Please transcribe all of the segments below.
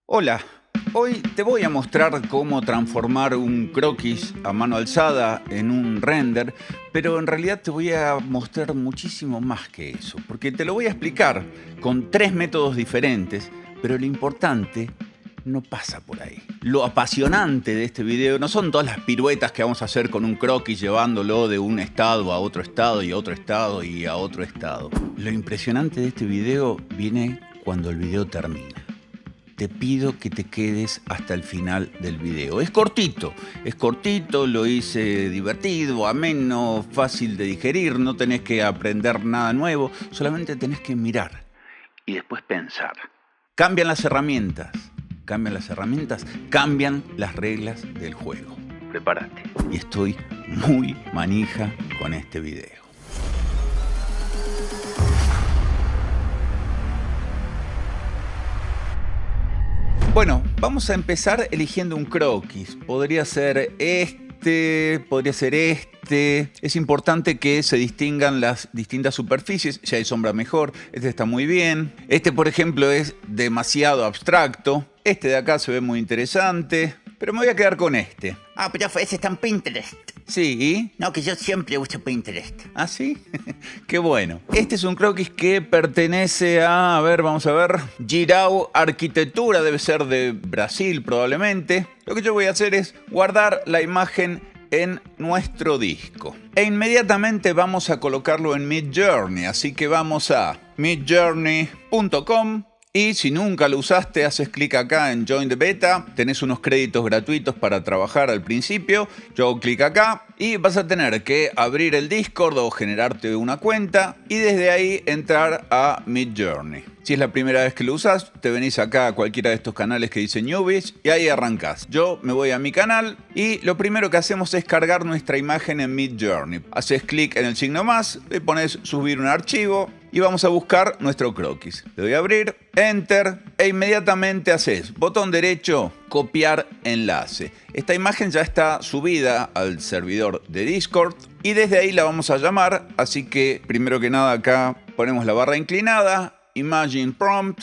Hola, hoy te voy a mostrar cómo transformar un croquis a mano alzada en un render, pero en realidad te voy a mostrar muchísimo más que eso, porque te lo voy a explicar con 3 métodos diferentes, pero lo importante no pasa por ahí. Lo apasionante de este video no son todas las piruetas que vamos a hacer con un croquis llevándolo de un estado a otro estado y a otro estado y a otro estado. Lo impresionante de este video viene cuando el video termina. Te pido que te quedes hasta el final del video. Es cortito, lo hice divertido, ameno, fácil de digerir, no tenés que aprender nada nuevo, solamente tenés que mirar y después pensar. Cambian las herramientas, cambian las reglas del juego. Prepárate. Y estoy muy manija con este video. Bueno, vamos a empezar eligiendo un croquis. Podría ser podría ser este. Es importante que se distingan las distintas superficies. Si hay sombra mejor, este está muy bien. Este, por ejemplo, es demasiado abstracto. Este de acá se ve muy interesante, pero me voy a quedar con este. Ah, pero ese está en Pinterest. Sí. No, que yo siempre uso Pinterest. ¿Ah, sí? Qué bueno. Este es un croquis que pertenece a ver, vamos a ver, Jirau Arquitectura, debe ser de Brasil probablemente. Lo que yo voy a hacer es guardar la imagen en nuestro disco. E inmediatamente vamos a colocarlo en Midjourney, así que vamos a midjourney.com. Y si nunca lo usaste, haces clic acá en Join the Beta. Tenés unos créditos gratuitos para trabajar al principio. Yo hago clic acá y vas a tener que abrir el Discord o generarte una cuenta y desde ahí entrar a Midjourney. Si es la primera vez que lo usas, te venís acá a cualquiera de estos canales que dice Newbies y ahí arrancás. Yo me voy a mi canal y lo primero que hacemos es cargar nuestra imagen en Midjourney. Haces clic en el signo más, le pones subir un archivo y vamos a buscar nuestro croquis. Le doy a abrir, Enter, e inmediatamente haces botón derecho, copiar enlace. Esta imagen ya está subida al servidor de Discord y desde ahí la vamos a llamar. Así que primero que nada acá ponemos la barra inclinada, Imagine Prompt,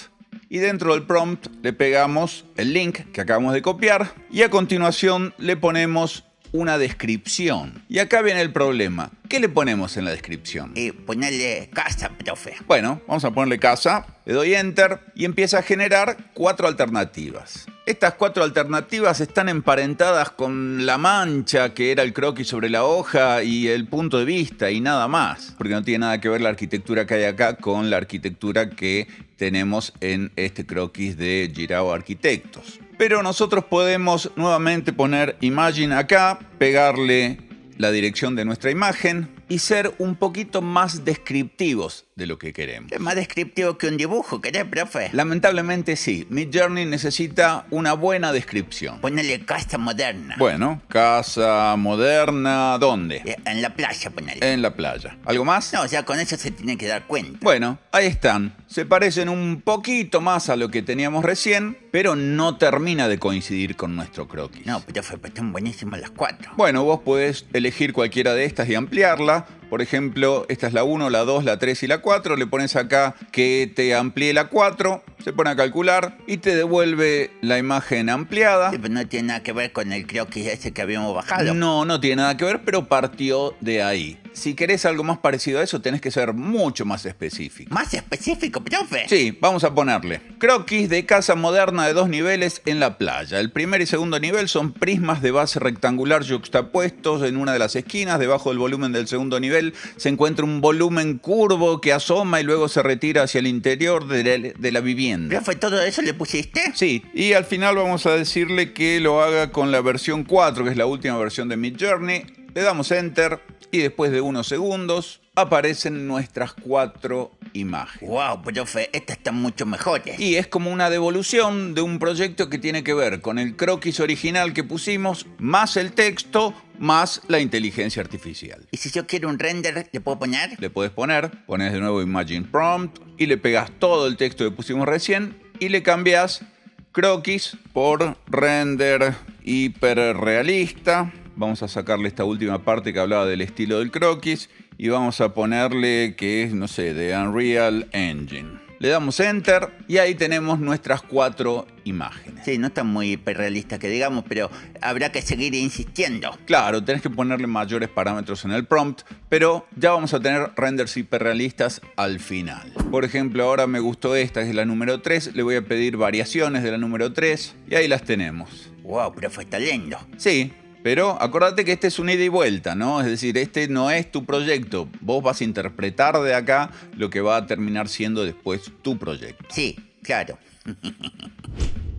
y dentro del prompt le pegamos el link que acabamos de copiar y a continuación le ponemos una descripción. Y acá viene el problema. ¿Qué le ponemos en la descripción? Ponerle casa, profe. Bueno, vamos a ponerle casa. Le doy Enter y empieza a generar 4 alternativas. Estas 4 alternativas están emparentadas con la mancha que era el croquis sobre la hoja y el punto de vista y nada más. Porque no tiene nada que ver la arquitectura que hay acá con la arquitectura que tenemos en este croquis de Jirau Arquitectos. Pero nosotros podemos nuevamente poner Imagine acá, pegarle la dirección de nuestra imagen y ser un poquito más descriptivos de lo que queremos. Es más descriptivo que un dibujo, ¿querés, profe? Lamentablemente sí, Midjourney necesita una buena descripción. Ponerle casa moderna. Bueno, casa moderna, ¿dónde? En la playa, ponerle. En la playa. ¿Algo más? No, o sea, con eso se tiene que dar cuenta. Bueno, ahí están. Se parecen un poquito más a lo que teníamos recién, pero no termina de coincidir con nuestro croquis. No, profe, pues están buenísimas las 4. Bueno, vos podés elegir cualquiera de estas y ampliarla. Por ejemplo, esta es la 1, la 2, la 3 y la 4. Le pones acá que te amplíe la 4, se pone a calcular y te devuelve la imagen ampliada. Sí, pero no tiene nada que ver con el croquis ese que habíamos bajado. No, no tiene nada que ver, pero partió de ahí. Si querés algo más parecido a eso, tenés que ser mucho más específico. ¿Más específico, profe? Sí, vamos a ponerle croquis de casa moderna de 2 niveles en la playa. El primer y segundo nivel son prismas de base rectangular yuxtapuestos en una de las esquinas. Debajo del volumen del segundo nivel se encuentra un volumen curvo que asoma y luego se retira hacia el interior de la vivienda. ¿Profe, todo eso le pusiste? Sí, y al final vamos a decirle que lo haga con la versión 4, que es la última versión de Midjourney. Le damos Enter y después de unos segundos aparecen nuestras 4 imágenes. Wow, profe, estas están mucho mejores. Y es como una devolución de un proyecto que tiene que ver con el croquis original que pusimos, más el texto, más la inteligencia artificial. ¿Y si yo quiero un render, le puedo poner? Le puedes pones de nuevo Imagine Prompt y le pegas todo el texto que pusimos recién y le cambias croquis por render hiperrealista. Vamos a sacarle esta última parte que hablaba del estilo del croquis y vamos a ponerle que es, no sé, de Unreal Engine. le damos Enter y ahí tenemos nuestras 4 imágenes. Sí, no está muy hiperrealista que digamos, pero habrá que seguir insistiendo. Claro, tenés que ponerle mayores parámetros en el prompt, pero ya vamos a tener renders hiperrealistas al final. Por ejemplo, ahora me gustó esta, que es la número 3. Le voy a pedir variaciones de la número 3 y ahí las tenemos. Wow, profe, está lindo. Sí, pero acuérdate que este es un ida y vuelta, ¿no? Es decir, este no es tu proyecto. Vos vas a interpretar de acá lo que va a terminar siendo después tu proyecto. Sí, claro.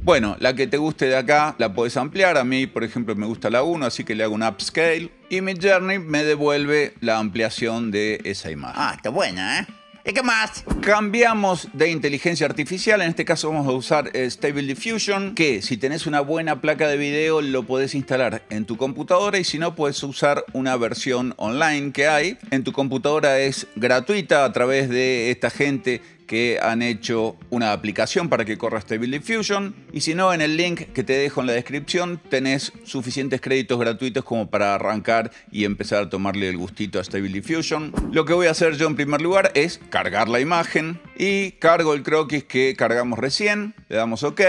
Bueno, la que te guste de acá la podés ampliar. A mí, por ejemplo, me gusta la 1, así que le hago un upscale. Y Midjourney me devuelve la ampliación de esa imagen. Ah, está buena, ¿eh? ¿Y qué más? Cambiamos de inteligencia artificial, en este caso vamos a usar Stable Diffusion, que si tenés una buena placa de video lo podés instalar en tu computadora y si no puedes usar una versión online que hay. En tu computadora es gratuita a través de esta gente que han hecho una aplicación para que corra Stable Diffusion y si no en el link que te dejo en la descripción tenés suficientes créditos gratuitos como para arrancar y empezar a tomarle el gustito a Stable Diffusion. Lo que voy a hacer yo en primer lugar es cargar la imagen y cargo el croquis que cargamos recién, le damos OK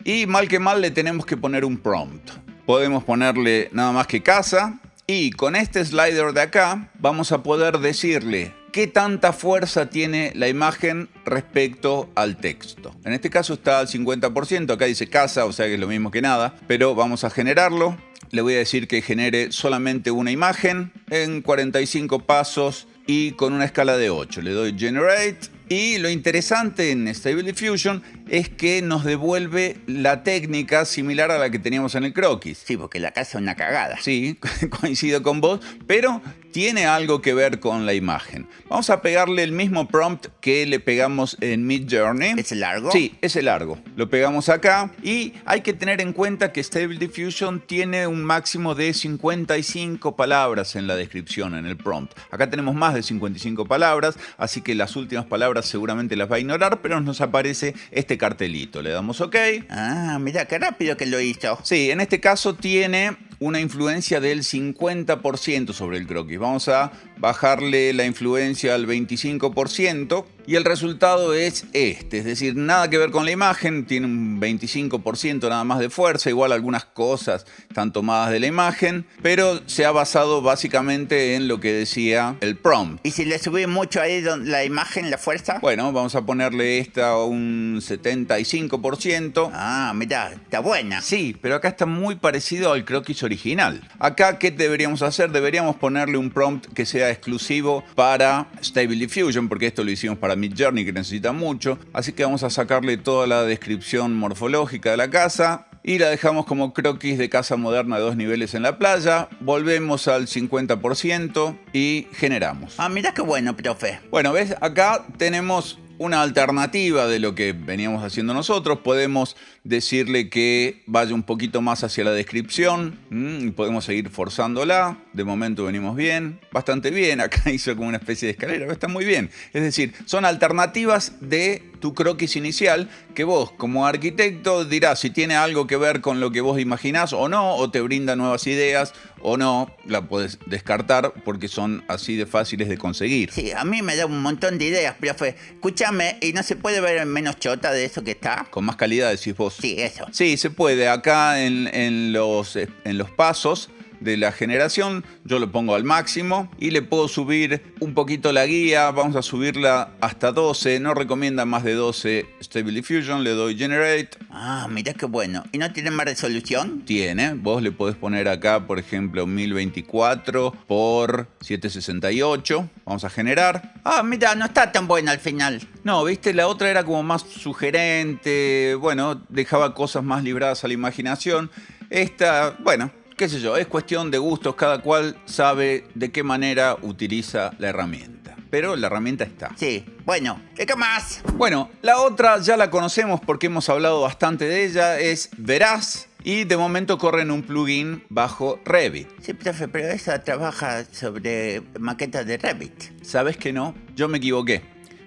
y mal que mal le tenemos que poner un prompt. Podemos ponerle nada más que casa y con este slider de acá vamos a poder decirle qué tanta fuerza tiene la imagen respecto al texto. En este caso está al 50%, acá dice casa, o sea que es lo mismo que nada, pero vamos a generarlo. Le voy a decir que genere solamente una imagen en 45 pasos y con una escala de 8. Le doy Generate. Y lo interesante en Stable Diffusion es que nos devuelve la técnica similar a la que teníamos en el croquis. Sí, porque la casa es una cagada. Sí, coincido con vos, pero tiene algo que ver con la imagen. Vamos a pegarle el mismo prompt que le pegamos en Midjourney. ¿Es largo? Sí, es largo. Lo pegamos acá y hay que tener en cuenta que Stable Diffusion tiene un máximo de 55 palabras en la descripción, en el prompt. Acá tenemos más de 55 palabras, así que las últimas palabras seguramente las va a ignorar, pero nos aparece este cartelito. Le damos OK. Ah, mira qué rápido que lo hizo. Sí, en este caso tiene una influencia del 50% sobre el croquis. Vamos a bajarle la influencia al 25% y el resultado es este. Es decir, nada que ver con la imagen, tiene un 25% nada más de fuerza, igual algunas cosas están tomadas de la imagen, pero se ha basado básicamente en lo que decía el prompt. ¿Y si le subí mucho ahí la imagen, la fuerza? Bueno, vamos a ponerle esta a un 75%. Ah, mira, está buena. Sí, pero acá está muy parecido al croquis original. Acá, ¿qué deberíamos hacer? Deberíamos ponerle un prompt que sea exclusivo para Stable Diffusion, porque esto lo hicimos para Midjourney, que necesita mucho. Así que vamos a sacarle toda la descripción morfológica de la casa y la dejamos como croquis de casa moderna de 2 niveles en la playa. Volvemos al 50% y generamos. Ah, mira qué bueno, profe. Bueno, ¿ves? Acá tenemos una alternativa de lo que veníamos haciendo nosotros. Podemos decirle que vaya un poquito más hacia la descripción y podemos seguir forzándola. De momento venimos bien, bastante bien. Acá hizo como una especie de escalera, pero está muy bien. Es decir, son alternativas de tu croquis inicial que vos como arquitecto dirás si tiene algo que ver con lo que vos imaginás o no, o te brinda nuevas ideas o no, la podés descartar porque son así de fáciles de conseguir. Sí, a mí me da un montón de ideas, profe. Escúchame, ¿y no se puede ver menos chota de eso que está? Con más calidad decís vos. Sí, eso. Sí, se puede. Acá en los pasos de la generación yo lo pongo al máximo y le puedo subir un poquito la guía. Vamos a subirla hasta 12. No recomienda más de 12 Stable Diffusion. Le doy Generate. Ah, mira qué bueno. ¿Y no tiene más resolución? Tiene. Vos le podés poner acá, por ejemplo, 1024 por 768. Vamos a generar. Ah, mira, no está tan buena al final. No, viste, la otra era como más sugerente. Bueno, dejaba cosas más libradas a la imaginación. Esta, bueno, qué sé yo, es cuestión de gustos. Cada cual sabe de qué manera utiliza la herramienta. Pero la herramienta está. Sí, bueno, ¿y qué más? Bueno, la otra ya la conocemos porque hemos hablado bastante de ella. Es Veraz. Y de momento corre en un plugin bajo Revit. Sí, profe, pero esa trabaja sobre maquetas de Revit. ¿Sabes que no? Yo me equivoqué.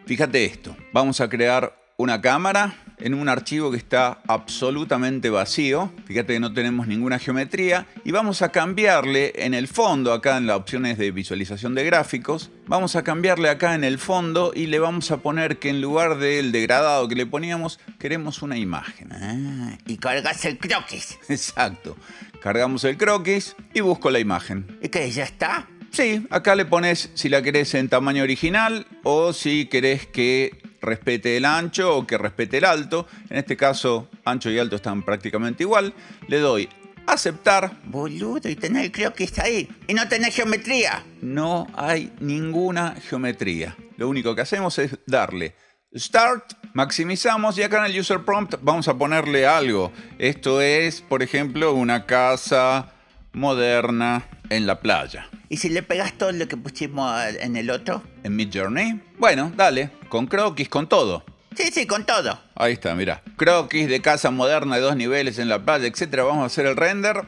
Fíjate esto. Vamos a crear una cámara en un archivo que está absolutamente vacío. Fíjate que no tenemos ninguna geometría. Y vamos a cambiarle en el fondo, acá en las opciones de visualización de gráficos, vamos a cambiarle acá en el fondo y le vamos a poner que en lugar del degradado que le poníamos, queremos una imagen. Y cargas el croquis. Exacto. Cargamos el croquis y busco la imagen. ¿Y qué? ¿Ya está? Sí, acá le pones si la querés en tamaño original o si querés que respete el ancho o que respete el alto. En este caso, ancho y alto están prácticamente igual. Le doy aceptar. Boludo, y tenés el croquis ahí. Y no tenés geometría. No hay ninguna geometría. Lo único que hacemos es darle Start, maximizamos y acá en el User Prompt vamos a ponerle algo. Esto es, por ejemplo, una casa moderna en la playa. ¿Y si le pegas todo lo que pusimos en el otro? ¿En Midjourney? Bueno, dale, con croquis, con todo. Sí, con todo. Ahí está, mirá. Croquis de casa moderna de 2 niveles en la playa, etc. Vamos a hacer el render.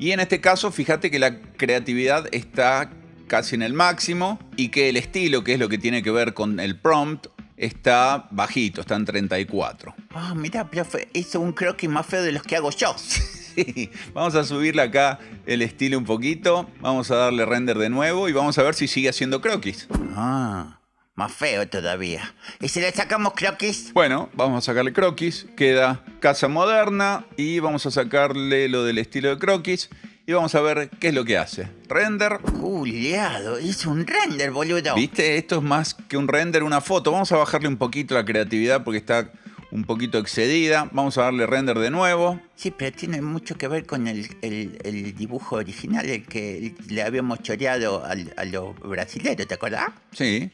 Y en este caso, fíjate que la creatividad está casi en el máximo y que el estilo, que es lo que tiene que ver con el prompt, está bajito, está en 34. Ah, mira, profe, hizo un croquis más feo de los que hago yo. Sí, vamos a subirle acá el estilo un poquito. Vamos a darle render de nuevo y vamos a ver si sigue haciendo croquis. Ah, más feo todavía. ¿Y si le sacamos croquis? Bueno, vamos a sacarle croquis. Queda casa moderna y vamos a sacarle lo del estilo de croquis. Y vamos a ver qué es lo que hace. Render. Juliado, hizo un render, boludo. ¿Viste? Esto es más que un render, una foto. Vamos a bajarle un poquito la creatividad porque está un poquito excedida. Vamos a darle render de nuevo. Sí, pero tiene mucho que ver con el dibujo original, el que le habíamos choreado a los brasileros, ¿te acordás? Sí.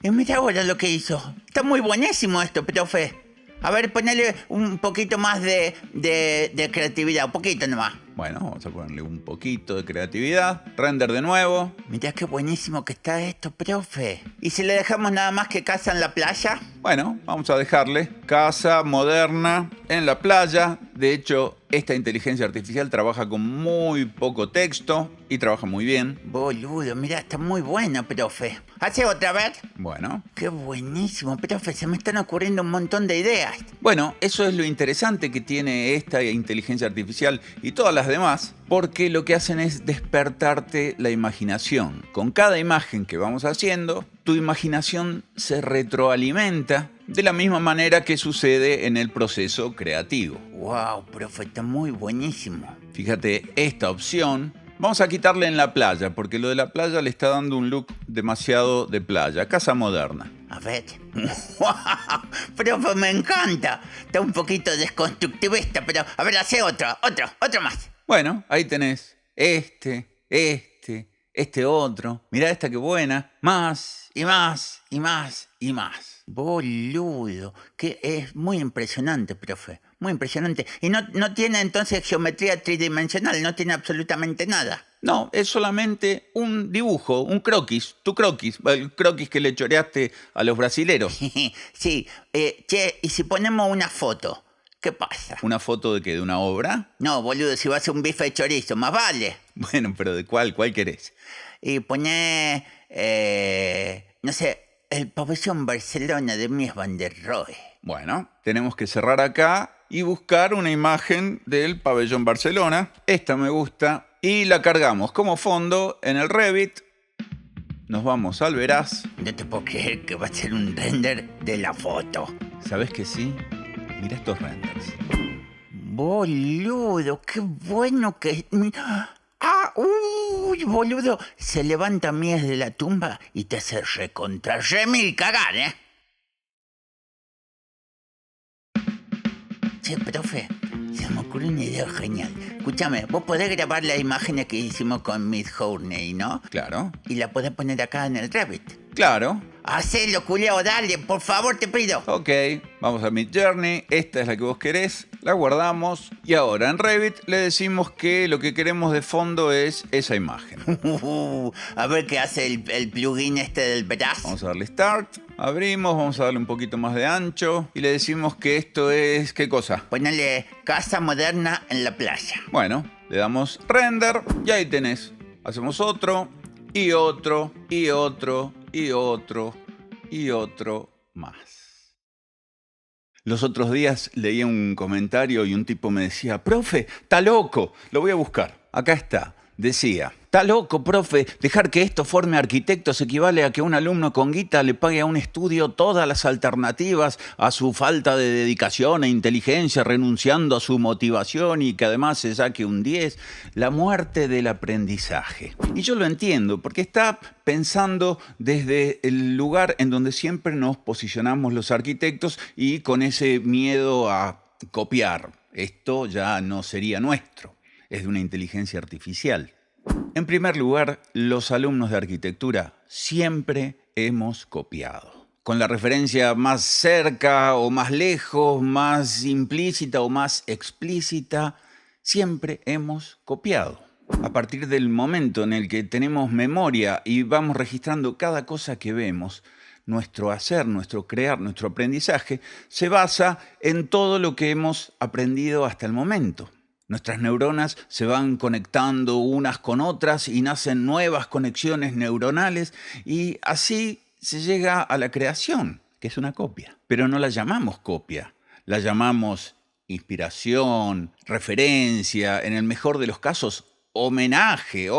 Y mira ahora lo que hizo. Está muy buenísimo esto, profe. A ver, ponele un poquito más de creatividad, un poquito nomás. Bueno, vamos a ponerle un poquito de creatividad. Render de nuevo. Mirá qué buenísimo que está esto, profe. ¿Y si le dejamos nada más que casa en la playa? Bueno, vamos a dejarle casa moderna en la playa. De hecho, esta inteligencia artificial trabaja con muy poco texto y trabaja muy bien. Boludo, mirá, está muy bueno, profe. ¿Hace otra vez? Bueno. Qué buenísimo, profe. Se me están ocurriendo un montón de ideas. Bueno, eso es lo interesante que tiene esta inteligencia artificial y todas las demás, porque lo que hacen es despertarte la imaginación. Con cada imagen que vamos haciendo, tu imaginación se retroalimenta de la misma manera que sucede en el proceso creativo. Wow, profe, está muy buenísimo. Fíjate, esta opción vamos a quitarle en la playa, porque lo de la playa le está dando un look demasiado de playa. Casa moderna. A ver. Profe, me encanta. Está un poquito desconstructivista, pero a ver, hace otro más. Bueno, ahí tenés este otro. Mirá esta que buena. Más y más y más y más. Boludo, que es muy impresionante, profe. Muy impresionante. Y no tiene entonces geometría tridimensional, no tiene absolutamente nada. No, es solamente un dibujo, un croquis, tu croquis, el croquis que le choreaste a los brasileros. Sí, che, ¿y si ponemos una foto? ¿Qué pasa? ¿Una foto de qué? ¿De una obra? No, boludo, si va a ser un bife de chorizo, más vale. Bueno, pero ¿de cuál? ¿Cuál querés? Y poné, no sé, el pabellón Barcelona de Mies van der Rohe. Bueno, tenemos que cerrar acá y buscar una imagen del pabellón Barcelona. Esta me gusta. Y la cargamos como fondo en el Revit. Nos vamos al Veraz. No te puedo creer que va a ser un render de la foto. ¿Sabes que sí? Mira estos renders. Boludo, qué bueno que... ¡Uy, boludo! Se levanta Mies de la tumba y te hace recontra remil cagar, ¿eh? Che, profe, se me ocurrió una idea genial. Escúchame, vos podés grabar las imágenes que hicimos con Midjourney, ¿no? Claro. Y la podés poner acá en el Revit. Claro. Hacelo, culiao, dale, por favor, te pido. Ok, vamos a Midjourney. Esta es la que vos querés. La guardamos. Y ahora en Revit le decimos que lo que queremos de fondo es esa imagen. A ver qué hace el plugin este del Veraz. Vamos a darle Start. Abrimos, vamos a darle un poquito más de ancho. Y le decimos que esto es... ¿Qué cosa? Ponele casa moderna en la playa. Bueno, le damos Render. Y ahí tenés. Hacemos otro. Y otro. Y otro. Y otro. Y otro más. Los otros días leía un comentario y un tipo me decía, profe, está loco, lo voy a buscar. Acá está. Decía, está loco, profe, dejar que esto forme arquitectos equivale a que un alumno con guita le pague a un estudio todas las alternativas a su falta de dedicación e inteligencia, renunciando a su motivación y que además se saque un 10. La muerte del aprendizaje. Y yo lo entiendo, porque está pensando desde el lugar en donde siempre nos posicionamos los arquitectos y con ese miedo a copiar. Esto ya no sería nuestro. Es de una inteligencia artificial. En primer lugar, los alumnos de arquitectura siempre hemos copiado. Con la referencia más cerca o más lejos, más implícita o más explícita, siempre hemos copiado. A partir del momento en el que tenemos memoria y vamos registrando cada cosa que vemos, nuestro hacer, nuestro crear, nuestro aprendizaje se basa en todo lo que hemos aprendido hasta el momento. Nuestras neuronas se van conectando unas con otras y nacen nuevas conexiones neuronales y así se llega a la creación, que es una copia. Pero no la llamamos copia, la llamamos inspiración, referencia, en el mejor de los casos, homenaje.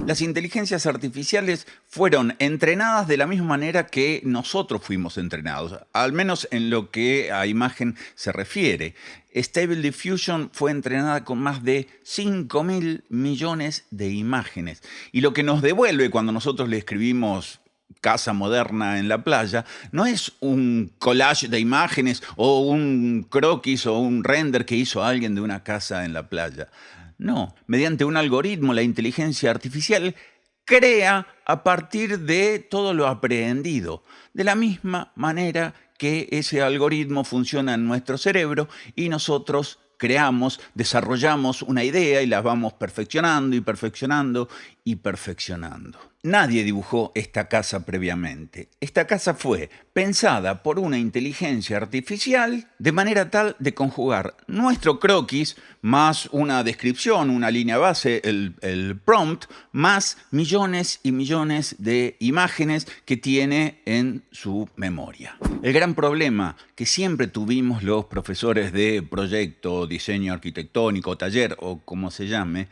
Las inteligencias artificiales fueron entrenadas de la misma manera que nosotros fuimos entrenados, al menos en lo que a imagen se refiere. Stable Diffusion fue entrenada con más de 5.000 millones de imágenes. Y lo que nos devuelve cuando nosotros le escribimos casa moderna en la playa, no es un collage de imágenes o un croquis o un render que hizo alguien de una casa en la playa. No, mediante un algoritmo, la inteligencia artificial crea a partir de todo lo aprendido, de la misma manera que ese algoritmo funciona en nuestro cerebro y nosotros creamos, desarrollamos una idea y la vamos perfeccionando y perfeccionando y perfeccionando. Nadie dibujó esta casa previamente. Esta casa fue pensada por una inteligencia artificial de manera tal de conjugar nuestro croquis más una descripción, una línea base, el prompt, más millones y millones de imágenes que tiene en su memoria. El gran problema que siempre tuvimos los profesores de proyecto, diseño arquitectónico, taller o como se llame,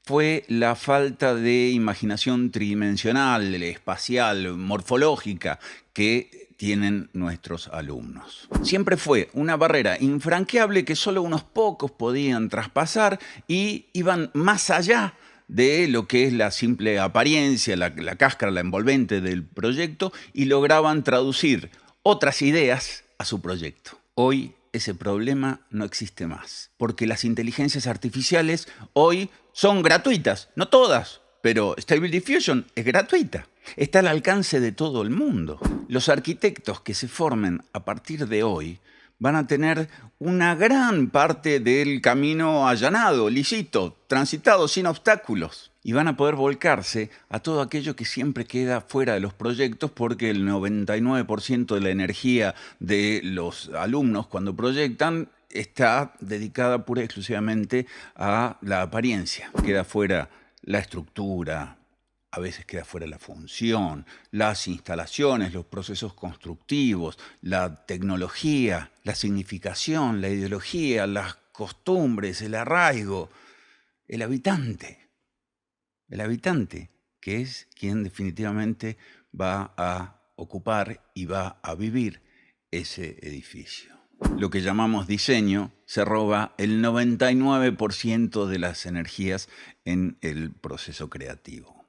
fue la falta de imaginación tridimensional, espacial, morfológica que tienen nuestros alumnos. Siempre fue una barrera infranqueable que solo unos pocos podían traspasar y iban más allá de lo que es la simple apariencia, la cáscara, la envolvente del proyecto y lograban traducir otras ideas a su proyecto. Hoy ese problema no existe más, porque las inteligencias artificiales hoy son gratuitas, no todas, pero Stable Diffusion es gratuita. Está al alcance de todo el mundo. Los arquitectos que se formen a partir de hoy van a tener una gran parte del camino allanado, lisito, transitado sin obstáculos. Y van a poder volcarse a todo aquello que siempre queda fuera de los proyectos porque el 99% de la energía de los alumnos cuando proyectan está dedicada pura y exclusivamente a la apariencia. Queda fuera la estructura, a veces queda fuera la función, las instalaciones, los procesos constructivos, la tecnología, la significación, la ideología, las costumbres, el arraigo, el habitante. El habitante, que es quien definitivamente va a ocupar y va a vivir ese edificio. Lo que llamamos diseño se roba el 99% de las energías en el proceso creativo.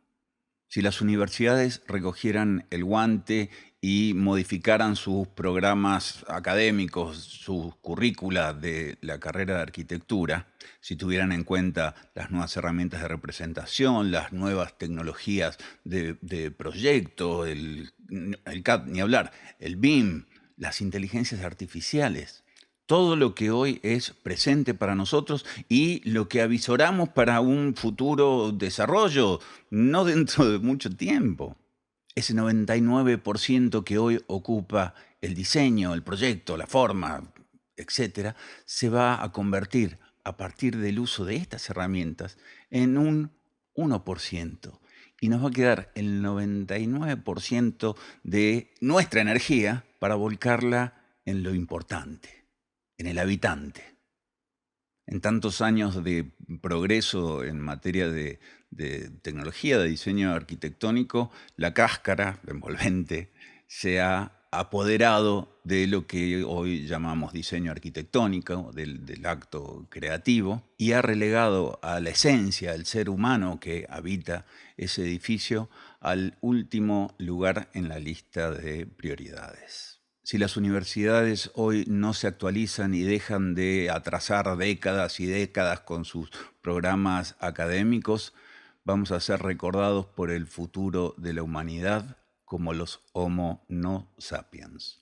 Si las universidades recogieran el guante y modificaran sus programas académicos, sus currícula de la carrera de arquitectura, si tuvieran en cuenta las nuevas herramientas de representación, las nuevas tecnologías de proyecto, el CAD, ni hablar, el BIM, las inteligencias artificiales, todo lo que hoy es presente para nosotros y lo que avisoramos para un futuro desarrollo, no dentro de mucho tiempo. Ese 99% que hoy ocupa el diseño, el proyecto, la forma, etcétera, se va a convertir a partir del uso de estas herramientas en un 1%. Y nos va a quedar el 99% de nuestra energía para volcarla en lo importante, en el habitante. En tantos años de progreso en materia de tecnología, de diseño arquitectónico, la cáscara, la envolvente, se ha apoderado de lo que hoy llamamos diseño arquitectónico, del acto creativo, y ha relegado a la esencia, al ser humano que habita ese edificio, al último lugar en la lista de prioridades. Si las universidades hoy no se actualizan y dejan de atrasar décadas y décadas con sus programas académicos, vamos a ser recordados por el futuro de la humanidad como los Homo no sapiens.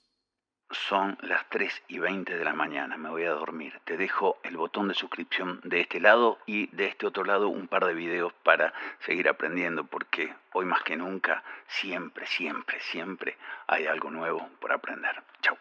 Son las 3:20 de la mañana, me voy a dormir. Te dejo el botón de suscripción de este lado y de este otro lado un par de videos para seguir aprendiendo, porque hoy más que nunca, siempre, siempre, siempre hay algo nuevo por aprender. Chau.